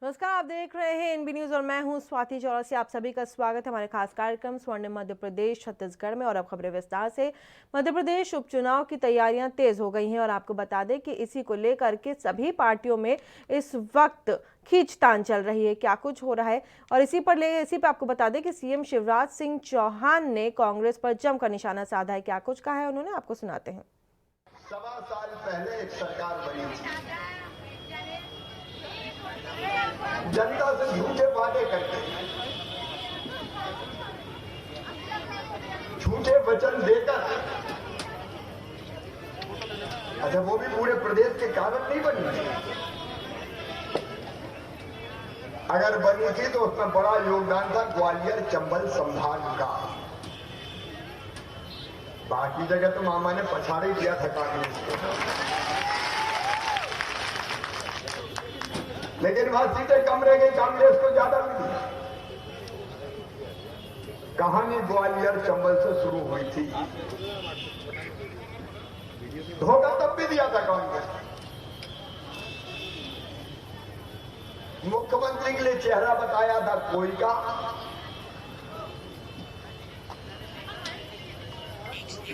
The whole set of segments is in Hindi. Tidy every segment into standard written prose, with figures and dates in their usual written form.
नमस्कार, आप देख रहे हैं एनबी न्यूज और मैं हूं स्वाति चौरसिया। आप सभी का स्वागत है हमारे खास कार्यक्रम स्वर्णिम मध्य प्रदेश छत्तीसगढ़ में। और अब खबरें विस्तार से। मध्य प्रदेश उपचुनाव की तैयारियां तेज हो गई हैं और आपको बता दें कि इसी को लेकर के सभी पार्टियों में इस वक्त खींचतान चल रही है। क्या कुछ हो रहा है और इसी पे आपको बता दें कि सीएम शिवराज सिंह चौहान ने कांग्रेस पर जमकर निशाना साधा है। क्या कुछ कहा है उन्होंने, आपको सुनाते हैं। 1.25 साल पहले एक सरकार बनी, जनता से झूठे वादे करके, झूठे वचन देकर, अच्छा वो भी पूरे प्रदेश के कारण नहीं बनी। अगर बनी थी तो उसमें बड़ा योगदान था ग्वालियर चंबल संभाग का। बाकी जगह तो मामा ने पछाड़ ही दिया था कांग्रेस को, लेकिन वहां सीटें कम रह गई, कांग्रेस को ज्यादा मिली। कहानी ग्वालियर चंबल से शुरू हुई थी। धोखा तब भी दिया था कांग्रेस। मुख्यमंत्री के लिए चेहरा बताया था कोई का,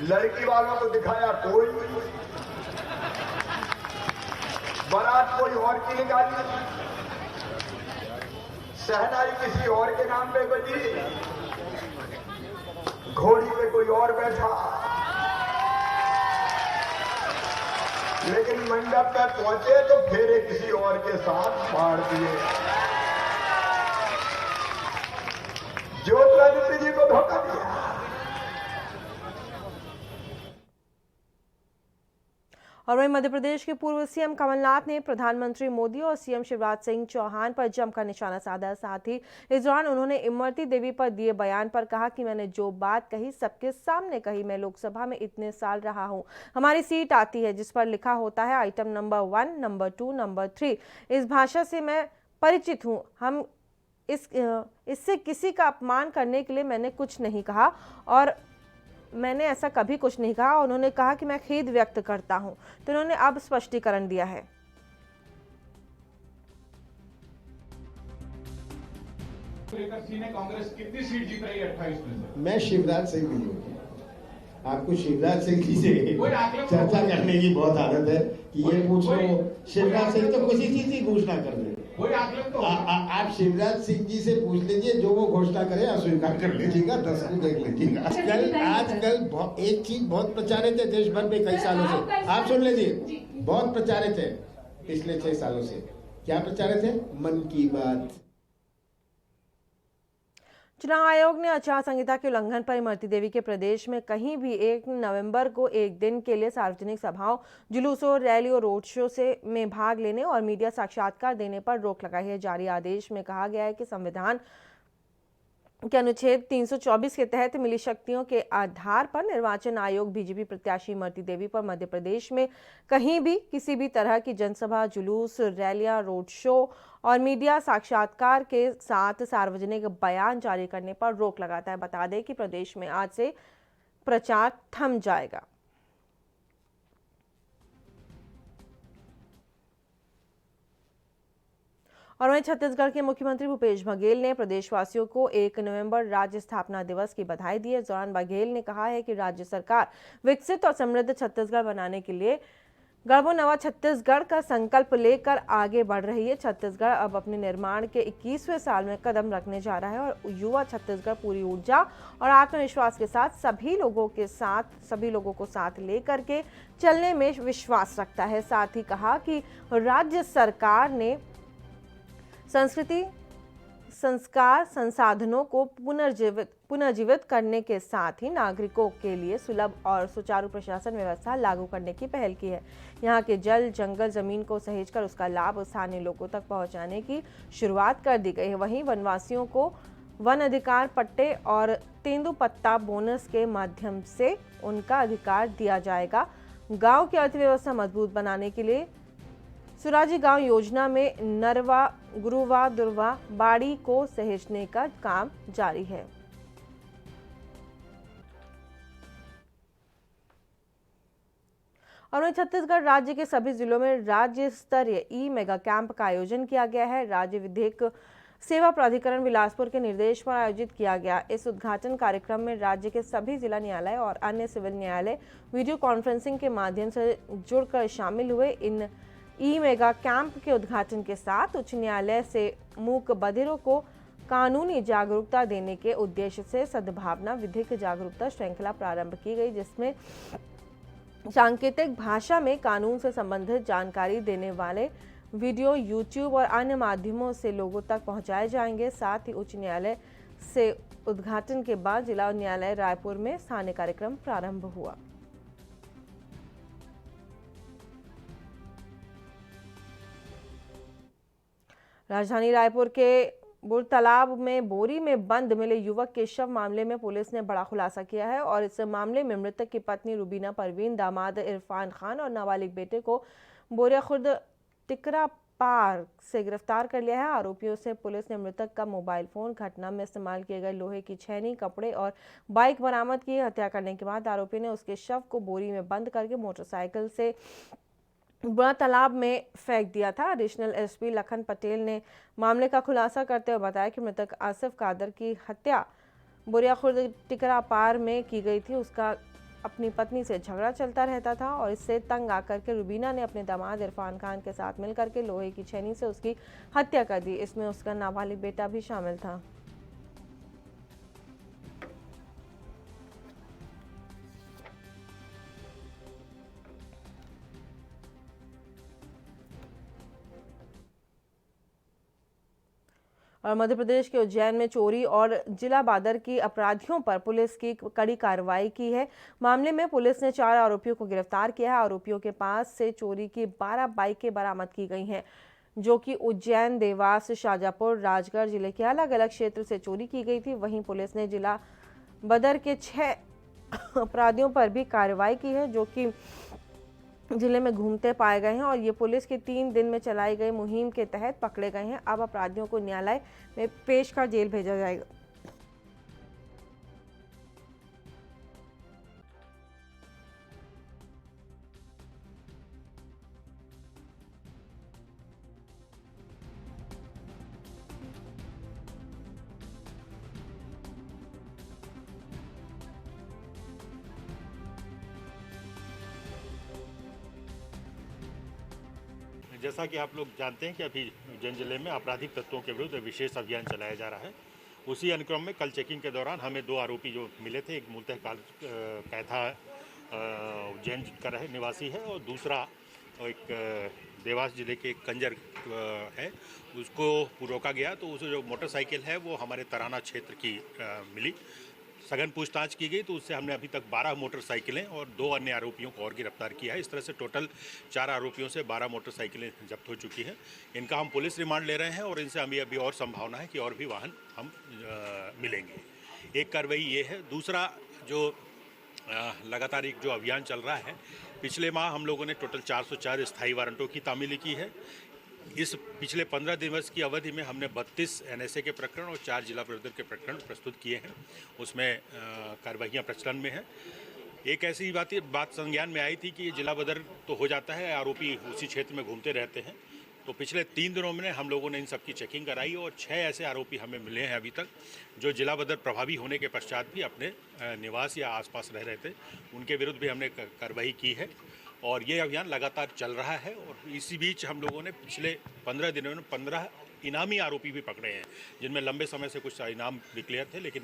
लड़की वालों को दिखाया कोई, बारात कोई और की निकाली, शहनाई किसी और के नाम पे बजी, घोड़ी पे कोई और बैठा, लेकिन मंडप पे पहुंचे तो फेरे किसी और के साथ फाड़ दिए। ज्योतिरादित्य जी को धोखा दिया। और वहीं मध्य प्रदेश के पूर्व सीएम कमलनाथ ने प्रधानमंत्री मोदी और सीएम शिवराज सिंह चौहान पर जमकर निशाना साधा। साथ ही इस दौरान उन्होंने इमरती देवी पर दिए बयान पर कहा कि मैंने जो बात कही सबके सामने कही। मैं लोकसभा में इतने साल रहा हूं, हमारी सीट आती है जिस पर लिखा होता है आइटम नंबर 1, नंबर 2, नंबर 3। इस भाषा से मैं परिचित हूँ। इससे किसी का अपमान करने के लिए मैंने कुछ नहीं कहा और मैंने ऐसा कभी कुछ नहीं कहा। उन्होंने कहा कि मैं खेद व्यक्त करता हूं, तो उन्होंने अब स्पष्टीकरण दिया है। कांग्रेस कितनी सीट जीत रही है 28 में से? मैं शिवराज सिंह भी हूँ। आपको शिवराज सिंह जी से चर्चा करने की बहुत आदत है कि ये पूछ लो। शिवराज सिंह तो किसी चीज की घोषणा कर दे। आप शिवराज सिंह जी से पूछ लीजिए, जो वो घोषणा करे अस्वीकार कर लीजिएगा, 10 को देख लीजिएगा। आजकल एक चीज बहुत प्रचारित है देश भर में कई सालों से, आप सुन लीजिए, बहुत प्रचारित है पिछले 6 सालों से। क्या प्रचारित है? मन की बात। चुनाव आयोग ने आचार संहिता के उल्लंघन पर इमरती देवी के प्रदेश में कहीं भी 1 नवंबर को एक दिन के लिए सार्वजनिक सभाओं, जुलूसों, रैलियों, रोड शो में भाग लेने और मीडिया साक्षात्कार देने पर रोक लगाई है। जारी आदेश में कहा गया है कि संविधान के अनुच्छेद 324 के तहत मिली शक्तियों के आधार पर निर्वाचन आयोग बीजेपी प्रत्याशी इमरती देवी पर मध्य प्रदेश में कहीं भी किसी भी तरह की जनसभा, जुलूस, रैलियां, रोड शो और मीडिया साक्षात्कार के साथ सार्वजनिक बयान जारी करने पर रोक लगाता है। बता दें कि प्रदेश में आज से प्रचार थम जाएगा। और वहीं छत्तीसगढ़ के मुख्यमंत्री भूपेश बघेल ने प्रदेशवासियों को 1 नवंबर राज्य स्थापना दिवस की बधाई दी है। इस दौरान बघेल ने कहा है कि राज्य सरकार विकसित और समृद्ध छत्तीसगढ़ बनाने के लिए गढ़बो नवा छत्तीसगढ़ का संकल्प लेकर आगे बढ़ रही है। छत्तीसगढ़ अब अपने निर्माण के 21वें साल में कदम रखने जा रहा है और युवा छत्तीसगढ़ पूरी ऊर्जा और आत्मविश्वास के साथ सभी लोगों को साथ लेकर के चलने में विश्वास रखता है। साथ ही कहा कि राज्य सरकार ने संस्कृति, संस्कार, संसाधनों को पुनर्जीवित करने के साथ ही नागरिकों के लिए सुलभ और सुचारू प्रशासन व्यवस्था लागू करने की पहल की है। यहाँ के जल, जंगल, जमीन को सहेजकर उसका लाभ स्थानीय लोगों तक पहुँचाने की शुरुआत कर दी गई है। वहीं वनवासियों को वन अधिकार पट्टे और तेंदुपत्ता बोनस के माध्यम से उनका अधिकार दिया जाएगा। गाँव की अर्थव्यवस्था मजबूत बनाने के लिए सुराजी गांव योजना में नरवा, गुरुवा, दुर्वा, बाड़ी को सहेजने का काम जारी है। और वहीं छत्तीसगढ़ राज्य के सभी जिलों में राज्य स्तरीय ई मेगा कैंप का आयोजन किया गया है। राज्य विधिक सेवा प्राधिकरण बिलासपुर के निर्देश पर आयोजित किया गया इस उद्घाटन कार्यक्रम में राज्य के सभी जिला न्यायालय और अन्य सिविल न्यायालय वीडियो कॉन्फ्रेंसिंग के माध्यम से जुड़कर शामिल हुए। इन ई मेगा कैंप के उद्घाटन के साथ उच्च न्यायालय से मूक बधिरों को कानूनी जागरूकता देने के उद्देश्य से सद्भावना विधिक जागरूकता श्रृंखला प्रारंभ की गई, जिसमें सांकेतिक भाषा में कानून से संबंधित जानकारी देने वाले वीडियो यूट्यूब और अन्य माध्यमों से लोगों तक पहुंचाए जाएंगे। साथ ही उच्च न्यायालय से उद्घाटन के बाद जिला न्यायालय रायपुर में स्थानीय कार्यक्रम प्रारंभ हुआ। राजधानी रायपुर के बुरतालाब में बोरी में बंद मिले युवक के शव मामले में पुलिस ने बड़ा खुलासा किया है और इस मामले में मृतक की पत्नी रुबीना परवीन, दामाद इरफान खान और नाबालिग बेटे को बोरिया खुर्द टिकरा पार से गिरफ्तार कर लिया है। आरोपियों से पुलिस ने मृतक का मोबाइल फोन, घटना में इस्तेमाल किए गए लोहे की छेनी, कपड़े और बाइक बरामद की। हत्या करने के बाद आरोपी ने उसके शव को बोरी में बंद करके मोटरसाइकिल से बुरा तालाब में फेंक दिया था। एडिशनल एसपी लखन पटेल ने मामले का खुलासा करते हुए बताया कि मृतक आसिफ कादर की हत्या बोरिया खुर्द टिकरा पार में की गई थी। उसका अपनी पत्नी से झगड़ा चलता रहता था और इससे तंग आकर के रुबीना ने अपने दामाद इरफान खान के साथ मिलकर के लोहे की छेनी से उसकी हत्या कर दी। इसमें उसका नाबालिग बेटा भी शामिल था। और मध्य प्रदेश के उज्जैन में चोरी और जिला बादर की अपराधियों पर पुलिस की कड़ी कार्रवाई की है। मामले में पुलिस ने 4 आरोपियों को गिरफ्तार किया है। आरोपियों के पास से चोरी की 12 बाइकें बरामद की गई हैं, जो कि उज्जैन, देवास, शाजापुर, राजगढ़ जिले के अलग अलग क्षेत्र से चोरी की गई थी। वहीं पुलिस ने जिला बदर के 6 अपराधियों पर भी कार्रवाई की है, जो कि जिले में घूमते पाए गए हैं और ये पुलिस की 3 दिन में चलाई गई मुहिम के तहत पकड़े गए हैं। अब अपराधियों को न्यायालय में पेश कर जेल भेजा जाएगा। जैसा कि आप लोग जानते हैं कि अभी उज्जैन जिले में आपराधिक तत्वों के विरुद्ध विशेष अभियान चलाया जा रहा है। उसी अनुक्रम में कल चेकिंग के दौरान हमें 2 आरोपी जो मिले थे, एक मूलतः कैथा उज्जैन का रहे निवासी है और दूसरा एक देवास जिले के कंजर है, उसको रोका गया। तो उस जो मोटरसाइकिल है वो हमारे तराना क्षेत्र की मिली। सघन पूछताछ की गई तो उससे हमने अभी तक 12 मोटरसाइकिलें और 2 अन्य आरोपियों को और गिरफ्तार किया है। इस तरह से टोटल 4 आरोपियों से 12 मोटरसाइकिलें जब्त हो चुकी हैं। इनका हम पुलिस रिमांड ले रहे हैं और इनसे हमें अभी और संभावना है कि और भी वाहन हम मिलेंगे। एक कार्रवाई ये है। दूसरा जो लगातार एक जो अभियान चल रहा है, पिछले माह हम लोगों ने टोटल 404 स्थायी वारंटों की तामीली की है। इस पिछले 15 दिवस की अवधि में हमने 32 NSA के प्रकरण और 4 जिला बदर के प्रकरण प्रस्तुत किए हैं। उसमें कार्रवाइयाँ प्रचलन में हैं। एक ऐसी बात संज्ञान में आई थी कि ये जिला बदर तो हो जाता है, आरोपी उसी क्षेत्र में घूमते रहते हैं। तो पिछले 3 दिनों में हम लोगों ने इन सब की चेकिंग कराई और 6 ऐसे आरोपी हमें मिले हैं अभी तक, जो जिला बदर प्रभावी होने के पश्चात भी अपने निवास या आसपास रह रहे थे। उनके विरुद्ध भी हमने कार्रवाई की है और ये अभियान लगातार चल रहा है। और इसी बीच हम लोगों ने पिछले 15 दिनों में 15 इनामी आरोपी भी पकड़े हैं, जिनमें लंबे समय से कुछ इनाम डिक्लेयर थे, लेकिन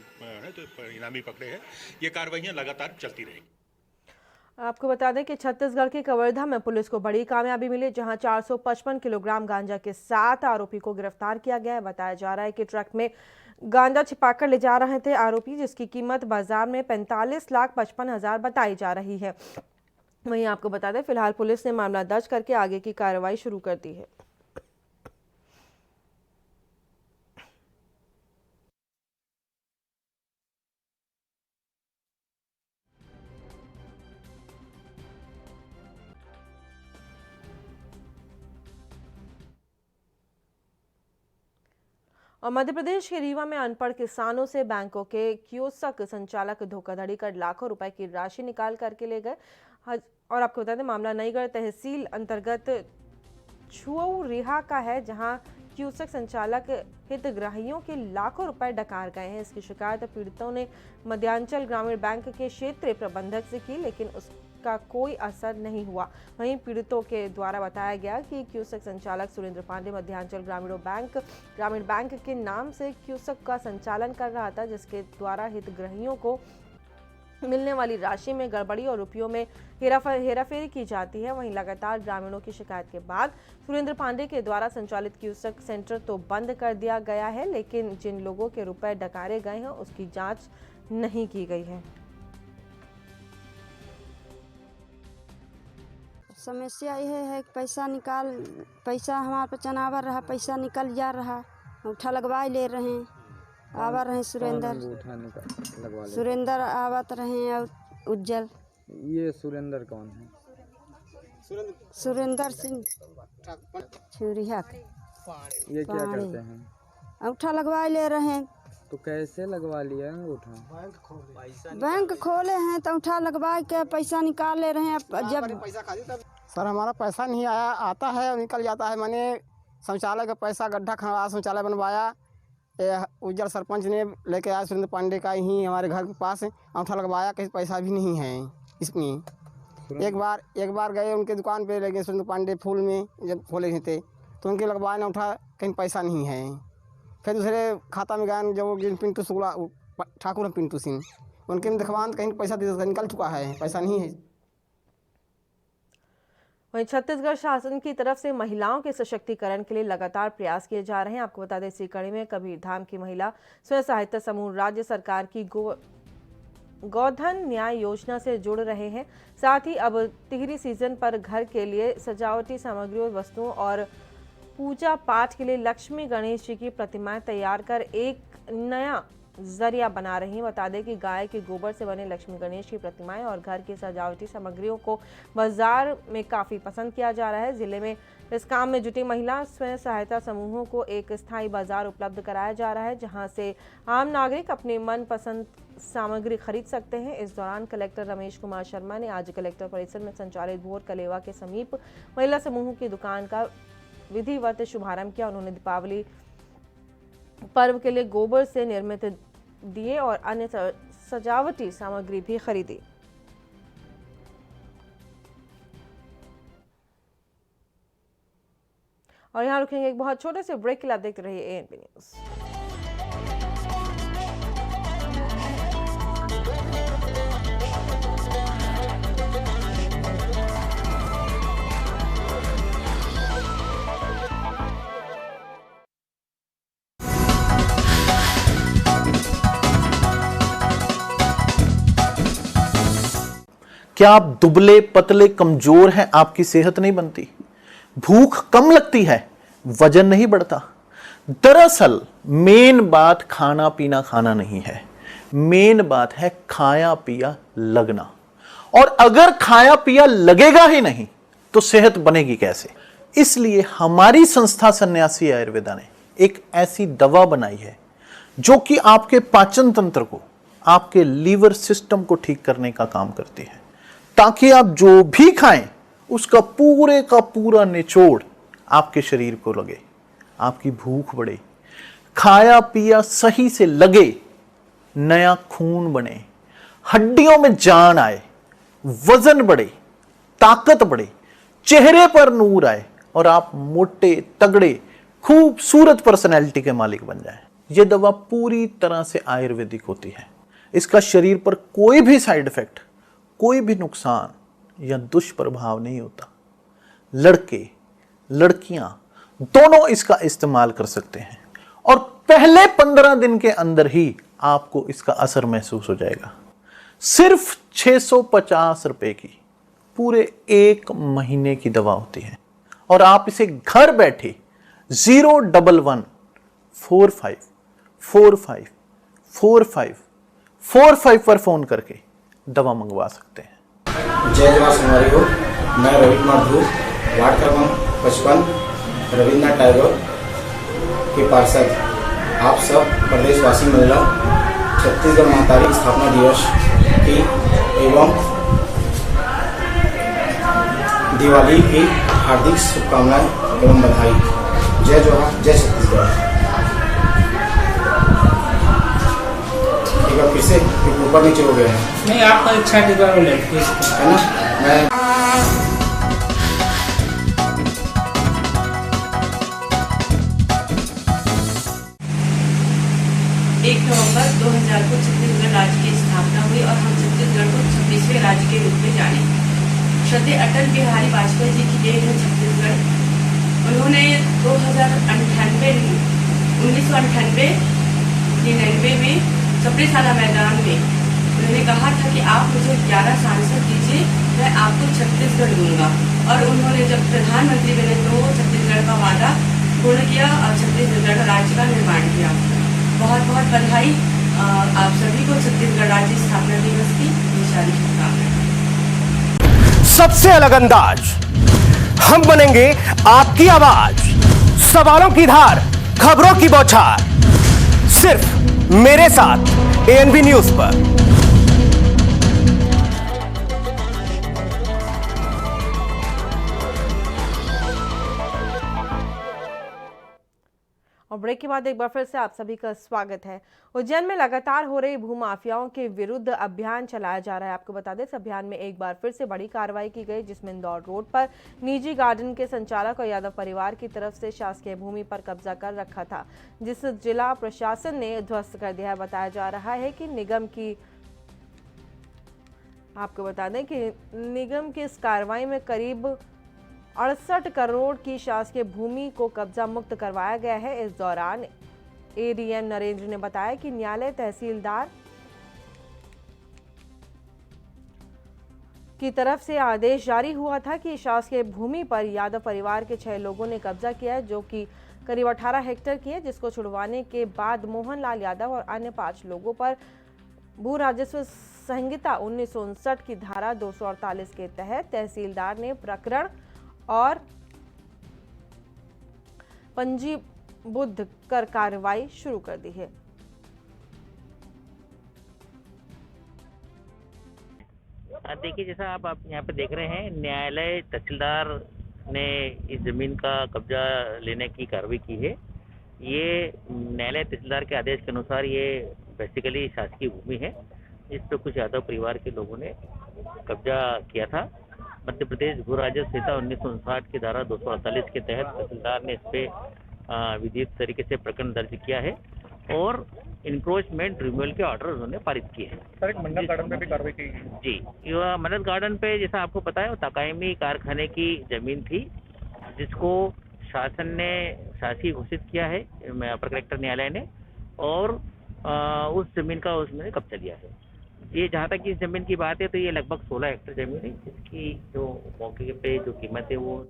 तो इनामी पकड़े हैं। ये कार्रवाइयाँ लगातार चलती रहेंगी। आपको बता दें कि छत्तीसगढ़ के कवर्धा में पुलिस को बड़ी कामयाबी मिली, जहां 455 किलोग्राम गांजा के 7 आरोपी को गिरफ्तार किया गया है। बताया जा रहा है कि ट्रक में गांजा छिपाकर ले जा रहे थे आरोपी, जिसकी कीमत बाजार में 45,55,000 बताई जा रही है। वहीं आपको बता दें फिलहाल पुलिस ने मामला दर्ज करके आगे की कार्रवाई शुरू कर दी है। और मध्य प्रदेश के रीवा में अनपढ़ किसानों से बैंकों के कियोस्क संचालक धोखाधड़ी कर लाखों रुपए की राशि निकाल करके ले गए। और आपको बता दें मामला नईगढ़ तहसील अंतर्गत छुरिहा का है, जहां क्यूसेक संचालक हितग्राहियों के लाखों रुपए डकार गए हैं। इसकी शिकायत पीड़ितों ने मध्यांचल ग्रामीण बैंक के क्षेत्रीय प्रबंधक से की, लेकिन उसका कोई असर नहीं हुआ। वहीं पीड़ितों के द्वारा बताया गया कि क्यूसेक संचालक सुरेंद्र पांडे मध्यांचल ग्रामीण बैंक के नाम से क्यूसेक का संचालन कर रहा था, जिसके द्वारा हितग्राहियों को मिलने वाली राशि में गड़बड़ी और रुपयों में हेराफेरी की जाती है। वहीं लगातार ग्रामीणों की शिकायत के बाद सुरेंद्र पांडे के द्वारा संचालित क्यूसेक सेंटर तो बंद कर दिया गया है, लेकिन जिन लोगों के रुपए डकारे गए हैं उसकी जांच नहीं की गई है। समस्या यह है कि पैसा हमारे पे चनावर रहा, पैसा निकल जा रहा, उठा लगवा ले रहे हैं। आवा रहे सुरेंद्र आवत रहे और उज्जवल। ये सुरेंद्र कौन है? सुरेंद्र सिंह छुरिहा। ये क्या करते हैं? अंगूठा लगवा ले रहे हैं। तो कैसे लगवा लिया अंगूठा? बैंक खोले हैं तो अंगूठा लगवा के पैसा निकाल ले रहे हैं। जब सर हमारा पैसा नहीं आता है और निकल जाता है। मैंने शौचालय का पैसा गड्ढा खनवा शौचालय बनवाया, उज्जवल सरपंच ने लेके आया सुरेंद्र पांडे का ही हमारे घर के पास अंगूठा लगवाया, कहीं पैसा भी नहीं है इसमें। एक बार गए उनके दुकान पे लगे सुरेंद्र पांडे फूल में जब खोले थे तो उनके लगवाया अंगूठा, कहीं पैसा नहीं है। फिर दूसरे खाता में गए जो पिंटू शुक्ला ठाकुर है पिंटू सिंह, उनके में दिखवान कहीं पैसा निकल चुका है, पैसा नहीं है। वहीं छत्तीसगढ़ शासन की तरफ से महिलाओं के सशक्तिकरण के लिए लगातार प्रयास किए जा रहे हैं। आपको बता दें इसी कड़ी में कबीरधाम की महिला स्वयं सहायता समूह राज्य सरकार की गोधन न्याय योजना से जुड़ रहे हैं। साथ ही अब तिहरी सीजन पर घर के लिए सजावटी सामग्रियों, वस्तुओं और पूजा पाठ के लिए लक्ष्मी गणेश जी की प्रतिमाएं तैयार कर एक नया जरिया बना रही हैं। बता दें कि गाय के गोबर से बने लक्ष्मी गणेश की प्रतिमाएं और घर की सजावटी सामग्रियों को बाजार में काफ़ी पसंद किया जा रहा है। जिले में इस काम में जुटी महिला स्वयं सहायता समूहों को एक स्थायी बाजार उपलब्ध कराया जा रहा है, जहां से आम नागरिक अपनी मनपसंद सामग्री खरीद सकते हैं। इस दौरान कलेक्टर रमेश कुमार शर्मा ने आज कलेक्टर परिसर में संचालित भोर कलेवा के समीप महिला समूहों की दुकान का विधिवत शुभारंभ किया। उन्होंने दीपावली पर्व के लिए गोबर से निर्मित दिए और अन्य सजावटी सामग्री भी खरीदी। और यहाँ रुकेंगे एक बहुत छोटे से ब्रेक के लिए। आप देखते रहिए एएनपी न्यूज़। क्या आप दुबले पतले कमजोर हैं? आपकी सेहत नहीं बनती, भूख कम लगती है, वजन नहीं बढ़ता? दरअसल मेन बात खाना पीना खाना नहीं है, मेन बात है खाया पिया लगना। और अगर खाया पिया लगेगा ही नहीं तो सेहत बनेगी कैसे? इसलिए हमारी संस्था सन्यासी आयुर्वेदा ने एक ऐसी दवा बनाई है जो कि आपके पाचन तंत्र को, आपके लीवर सिस्टम को ठीक करने का काम करती है, ताकि आप जो भी खाएं उसका पूरे का पूरा निचोड़ आपके शरीर को लगे, आपकी भूख बढ़े, खाया पिया सही से लगे, नया खून बने, हड्डियों में जान आए, वजन बढ़े, ताकत बढ़े, चेहरे पर नूर आए और आप मोटे तगड़े खूबसूरत पर्सनैलिटी के मालिक बन जाएं। यह दवा पूरी तरह से आयुर्वेदिक होती है। इसका शरीर पर कोई भी साइड इफेक्ट, कोई भी नुकसान या दुष्प्रभाव नहीं होता। लड़के लड़कियां दोनों इसका इस्तेमाल कर सकते हैं और पहले 15 दिन के अंदर ही आपको इसका असर महसूस हो जाएगा। सिर्फ 650 रुपए की पूरे 1 महीने की दवा होती है और आप इसे घर बैठे 01145454545 पर फोन करके दवा मंगवा सकते हैं। जय जवान सुनवारी हो। मैं रवि कुमार ध्रुव, वार्ड क्रमांक 55, रविन्द्रनाथ टैगोर के पार्षद। आप सब प्रदेशवासी महिला छत्तीसगढ़ महातारी स्थापना दिवस की एवं दिवाली की हार्दिक शुभकामनाएं एवं बधाई। जय जोहार, जय छत्तीसगढ़। एक बार फिर से ऊपर नीचे हो गया है। नहीं, आपका इच्छा है ना। मैं 1 नवंबर 2000 को छत्तीसगढ़ राज्य की स्थापना हुई और हम छत्तीसगढ़ को 26वें राज्य के रूप में जाने। श्रद्धेय अटल बिहारी वाजपेयी जी की देन है छत्तीसगढ़। उन्होंने 1998 में सप्रेसाला मैदान में उन्होंने कहा था कि आप मुझे 11 सांसद दीजिए, मैं आपको छत्तीसगढ़ दूंगा। और उन्होंने जब प्रधानमंत्री बने तो छत्तीसगढ़ का वादा पूर्ण किया और छत्तीसगढ़ राज्य का निर्माण किया। बहुत बहुत बधाई आप सभी को छत्तीसगढ़ राज्य स्थापना दिवस की विशाल शुभकामनाएं। सबसे अलग अंदाज, हम बनेंगे आपकी आवाज, सवालों की धार, खबरों की बौछार, सिर्फ मेरे साथ एएनबी न्यूज पर। और ब्रेक के बाद एक बार फिर से आप सभी का स्वागत है। उज्जैन में लगातार हो रही भूमाफियाओं के विरुद्ध अभियान चलाया जा रहा है। आपको बता दें, इस अभियान में एक बार फिर से बड़ी कार्रवाई की गई, जिसमें इंदौर रोड पर निजी गार्डन के संचालक और यादव परिवार की तरफ से शासकीय भूमि पर कब्जा कर रखा था, जिस जिला प्रशासन ने ध्वस्त कर दिया है। बताया जा रहा है कि आपको बता दें कि निगम की इस कार्रवाई में करीब 68 करोड़ की शासकीय भूमि को कब्जा मुक्त करवाया गया है। इस दौरान एडीएम नरेंद्र ने बताया कि न्यायालय तहसीलदार की तरफ से आदेश जारी हुआ था कि शासकीय भूमि पर यादव परिवार के 6 लोगों ने कब्जा किया है, जो कि करीब 18 हेक्टेयर की है, जिसको छुड़वाने के बाद मोहनलाल यादव और अन्य 5 लोगों पर भू राजस्व संहिता 1959 की धारा 248 के तहत तहसीलदार ने प्रकरण और पंजीबद्ध कर कार्रवाई शुरू कर दी है। देखिए, जैसा आप यहाँ पे देख रहे हैं, न्यायालय तहसीलदार ने इस जमीन का कब्जा लेने की कार्रवाई की है। ये न्यायालय तहसीलदार के आदेश के अनुसार ये बेसिकली शासकीय भूमि है, जिस पर कुछ यादव परिवार के लोगों ने कब्जा किया था। मध्य प्रदेश भू राजस्व संहिता 1959 की धारा 248 के तहत तहसीलदार ने इस पे विधिक तरीके से प्रकरण दर्ज किया है और इंक्रोचमेंट रिमूवल के ऑर्डर उन्होंने पारित किए हैं। सर, एक मन्नत गार्डन पे भी कार्रवाई की जी। यह मन्नत गार्डन पे, जैसा आपको पता है, वो ताकायमी कारखाने की जमीन थी, जिसको शासन ने शासकीय घोषित किया है अपर कलेक्टर न्यायालय ने, और उस जमीन का उसने कब्जा लिया है। ये जहाँ तक इस जमीन की बात है तो ये लगभग 16 हेक्टेयर जमीन है, जिसकी जो मौके पे जो कीमत है वो।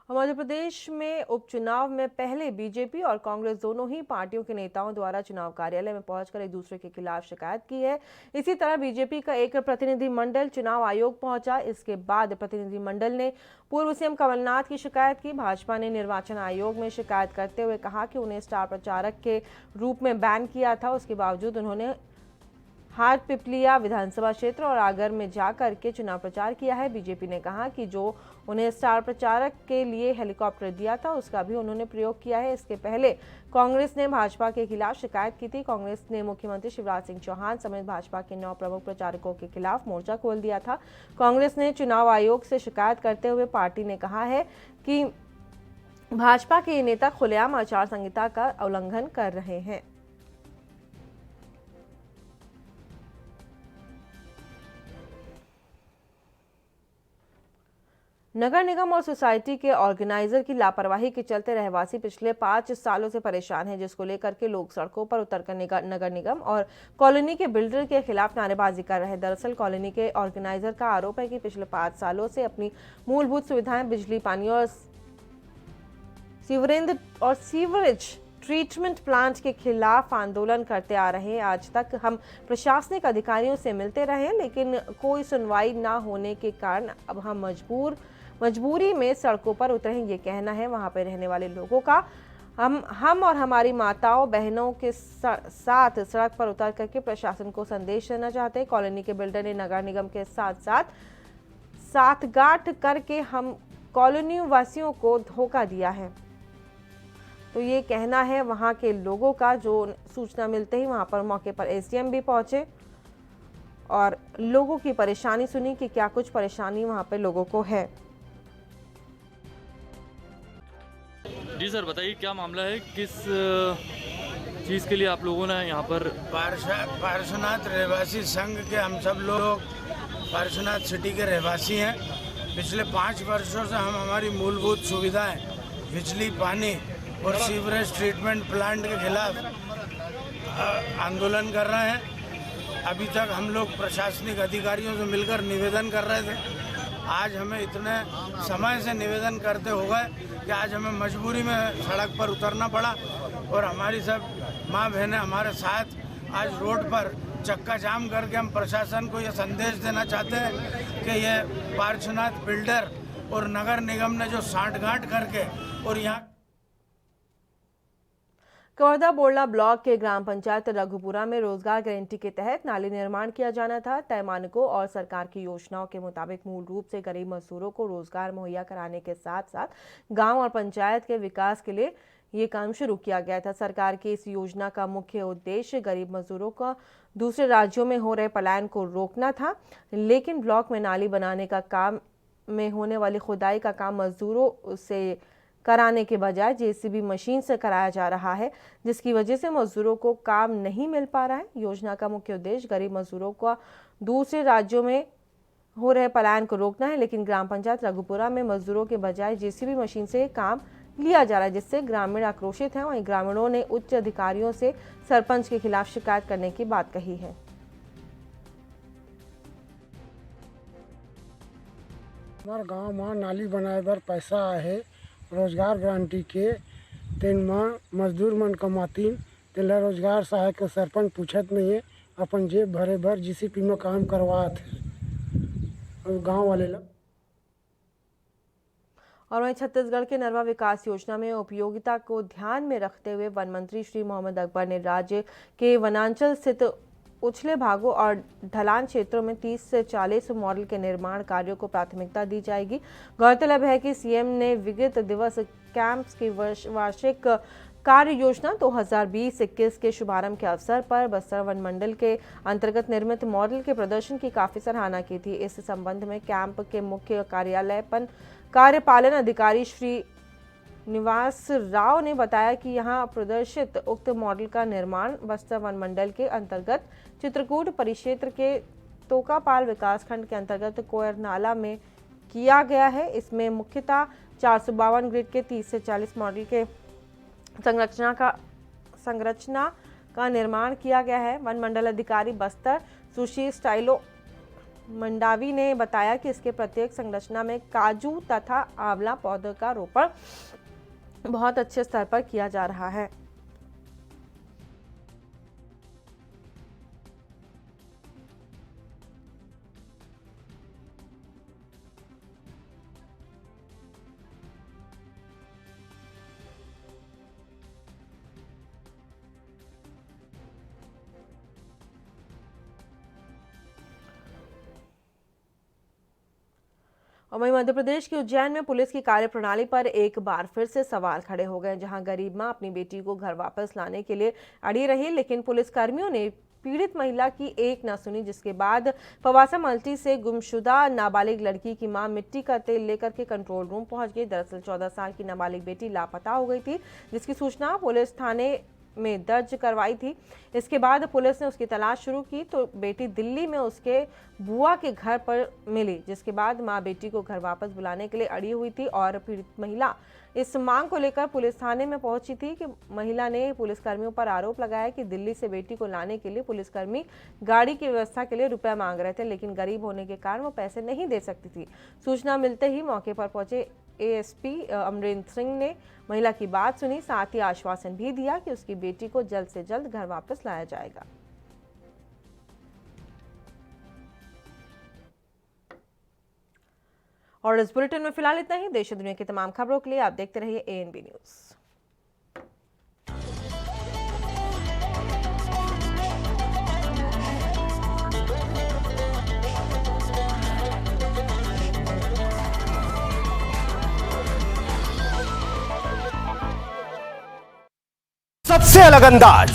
मध्य प्रदेश में उपचुनाव में पहले बीजेपी और कांग्रेस दोनों ही पार्टियों के नेताओं द्वारा चुनाव कार्यालय में पहुंचकर एक दूसरे के खिलाफ शिकायत की है। इसी तरह बीजेपी का एक प्रतिनिधिमंडल चुनाव आयोग पहुंचा। इसके बाद प्रतिनिधिमंडल ने पूर्व सीएम कमलनाथ की शिकायत की। भाजपा ने निर्वाचन आयोग में शिकायत करते हुए कहा कि उन्हें स्टार प्रचारक के रूप में बैन किया था। उसके बावजूद उन्होंने हाट पिपलिया विधानसभा क्षेत्र और आगर में जाकर के चुनाव प्रचार किया है। बीजेपी ने कहा कि जो उन्हें स्टार प्रचारक के लिए हेलीकॉप्टर दिया था, उसका भी उन्होंने प्रयोग किया है। इसके पहले कांग्रेस ने भाजपा के खिलाफ शिकायत की थी। कांग्रेस ने मुख्यमंत्री शिवराज सिंह चौहान समेत भाजपा के 9 प्रमुख प्रचारकों के खिलाफ मोर्चा खोल दिया था। कांग्रेस ने चुनाव आयोग से शिकायत करते हुए पार्टी ने कहा है कि भाजपा के नेता खुलेआम आचार संहिता का उल्लंघन कर रहे हैं। नगर निगम और सोसाइटी के ऑर्गेनाइजर की लापरवाही के चलते रहवासी पिछले 5 सालों से परेशान हैं, जिसको लेकर के लोग सड़कों पर उतरकर नगर निगम और कॉलोनी के बिल्डर के खिलाफ नारेबाजी कर रहे हैं। दरअसल कॉलोनी के ऑर्गेनाइजर का आरोप है कि पिछले 5 सालों से अपनी मूलभूत सुविधाएं, बिजली, पानी और सीवरेज ट्रीटमेंट प्लांट के खिलाफ आंदोलन करते आ रहे हैं। आज तक हम प्रशासनिक अधिकारियों से मिलते रहे, लेकिन कोई सुनवाई ना होने के कारण अब हम मजबूरी में सड़कों पर उतरे हैं। ये कहना है वहां पर रहने वाले लोगों का। हम और हमारी माताओं बहनों के साथ सड़क पर उतर करके प्रशासन को संदेश देना चाहते हैं। कॉलोनी के बिल्डर ने नगर निगम के साथ साथ साठगांठ करके हम कॉलोनी वासियों को धोखा दिया है। तो ये कहना है वहां के लोगों का। जो सूचना मिलते ही वहां पर मौके पर एसडीएम भी पहुंचे और लोगों की परेशानी सुनी कि क्या कुछ परेशानी वहां पे लोगों को है। जी सर, बताइए क्या मामला है, किस चीज़ के लिए आप लोगों ने यहाँ पर? पार्श्वनाथ रहवासी संघ के हम सब लोग पार्श्वनाथ सिटी के रहवासी हैं। पिछले 5 वर्षों से हम हमारी मूलभूत सुविधाएं, बिजली, पानी और सीवरेज ट्रीटमेंट प्लांट के खिलाफ आंदोलन कर रहे हैं। अभी तक हम लोग प्रशासनिक अधिकारियों से मिलकर निवेदन कर रहे थे। आज हमें इतने समय से निवेदन करते हो गए कि आज हमें मजबूरी में सड़क पर उतरना पड़ा और हमारी सब माँ बहनें हमारे साथ आज रोड पर चक्का जाम करके हम प्रशासन को ये संदेश देना चाहते हैं कि ये पार्श्वनाथ बिल्डर और नगर निगम ने जो साठगांठ करके और यहाँ कवर्धा बोड़ला ब्लॉक के ग्राम पंचायत रघुपुरा में रोजगार गारंटी के तहत नाली निर्माण किया जाना था। तय मानकों और सरकार की योजनाओं के मुताबिक मूल रूप से गरीब मजदूरों को रोजगार मुहैया कराने के साथ साथ गांव और पंचायत के विकास के लिए ये काम शुरू किया गया था। सरकार की इस योजना का मुख्य उद्देश्य गरीब मजदूरों का दूसरे राज्यों में हो रहे पलायन को रोकना था, लेकिन ब्लॉक में नाली बनाने का काम में होने वाली खुदाई का काम मजदूरों से कराने के बजाय जेसीबी मशीन से कराया जा रहा है, जिसकी वजह से मजदूरों को काम नहीं मिल पा रहा है। योजना का मुख्य उद्देश्य गरीब मजदूरों को दूसरे राज्यों में हो रहे पलायन को रोकना है, लेकिन ग्राम पंचायत रघुपुरा में मजदूरों के बजाय जेसीबी मशीन से काम लिया जा रहा है, जिससे ग्रामीण आक्रोशित हैं। वहीं ग्रामीणों ने उच्च अधिकारियों से सरपंच के खिलाफ शिकायत करने की बात कही है। हमारे गाँव में नाली बनाए बर पैसा है, रोजगार गारंटी के तेन में मजदूर मन कमातीन तेला रोजगार सहायक के सरपंच पूछत नहीं है, अपन जेब भरे भर जीसीपी में काम करवात है गांव वाले लोग। और वहीं छत्तीसगढ़ के नरवा विकास योजना में उपयोगिता को ध्यान में रखते हुए वन मंत्री श्री मोहम्मद अकबर ने राज्य के वनांचल स्थित उछले भागों और ढलान क्षेत्रों में 30 से 40 मॉडल के निर्माण कार्यों को प्राथमिकता दी जाएगी। गौरतलब है कि सीएम ने विगत दिवस कैंप्स की वार्षिक कार्य योजना 2020-21 के शुभारंभ के अवसर पर बस्तर वन मंडल के अंतर्गत निर्मित मॉडल के प्रदर्शन की काफी सराहना की थी। इस संबंध में कैंप के मुख्य कार्यपालन अधिकारी श्री निवास राव ने बताया कि यहां प्रदर्शित उक्त मॉडल का निर्माण बस्तर वन मंडल के अंतर्गत चित्रकूट परिक्षेत्र के तोकापाल विकासखंड के अंतर्गत कोयरनाला में किया गया है। इसमें मुख्यतः 452 ग्रिड के 30 से 40 मॉडल के संरचना का निर्माण किया गया है। वन मंडल अधिकारी बस्तर सुशील स्टाइलो मंडावी ने बताया कि इसके प्रत्येक संरचना में काजू तथा आंवला पौधों का रोपण बहुत अच्छे स्तर पर किया जा रहा है। और वहीं मध्य प्रदेश के उज्जैन में पुलिस की कार्यप्रणाली पर एक बार फिर से सवाल खड़े हो गए, जहां गरीब मां अपनी बेटी को घर वापस लाने के लिए अड़ी रही, लेकिन पुलिस कर्मियों ने पीड़ित महिला की एक न सुनी, जिसके बाद पवासा मल्टी से गुमशुदा नाबालिग लड़की की मां मिट्टी का तेल लेकर के कंट्रोल रूम पहुंच गई। दरअसल 14 साल की नाबालिग बेटी लापता हो गई थी, जिसकी सूचना पुलिस थाने में दर्ज करवाई थी। इसके बाद पुलिस ने उसकी तलाश शुरू की तो बेटी दिल्ली में उसके बुआ के घर पर मिली, जिसके बाद मां बेटी को घर वापस बुलाने के लिए अड़ी हुई थी और पीड़ित महिला इस मांग को लेकर पुलिस थाने में पहुंची थी कि महिला ने पुलिसकर्मियों पर आरोप लगाया कि दिल्ली से बेटी को लाने के लिए पुलिसकर्मी गाड़ी की व्यवस्था के लिए रुपया मांग रहे थे, लेकिन गरीब होने के कारण वो पैसे नहीं दे सकती थी। सूचना मिलते ही मौके पर पहुंचे एएसपी अमरेंद्र सिंह ने महिला की बात सुनी, साथ ही आश्वासन भी दिया कि उसकी बेटी को जल्द से जल्द घर वापस लाया जाएगा। और इस बुलेटिन में फिलहाल इतना ही। देश और दुनिया की तमाम खबरों के लिए आप देखते रहिए ANB न्यूज़। सबसे अलग अंदाज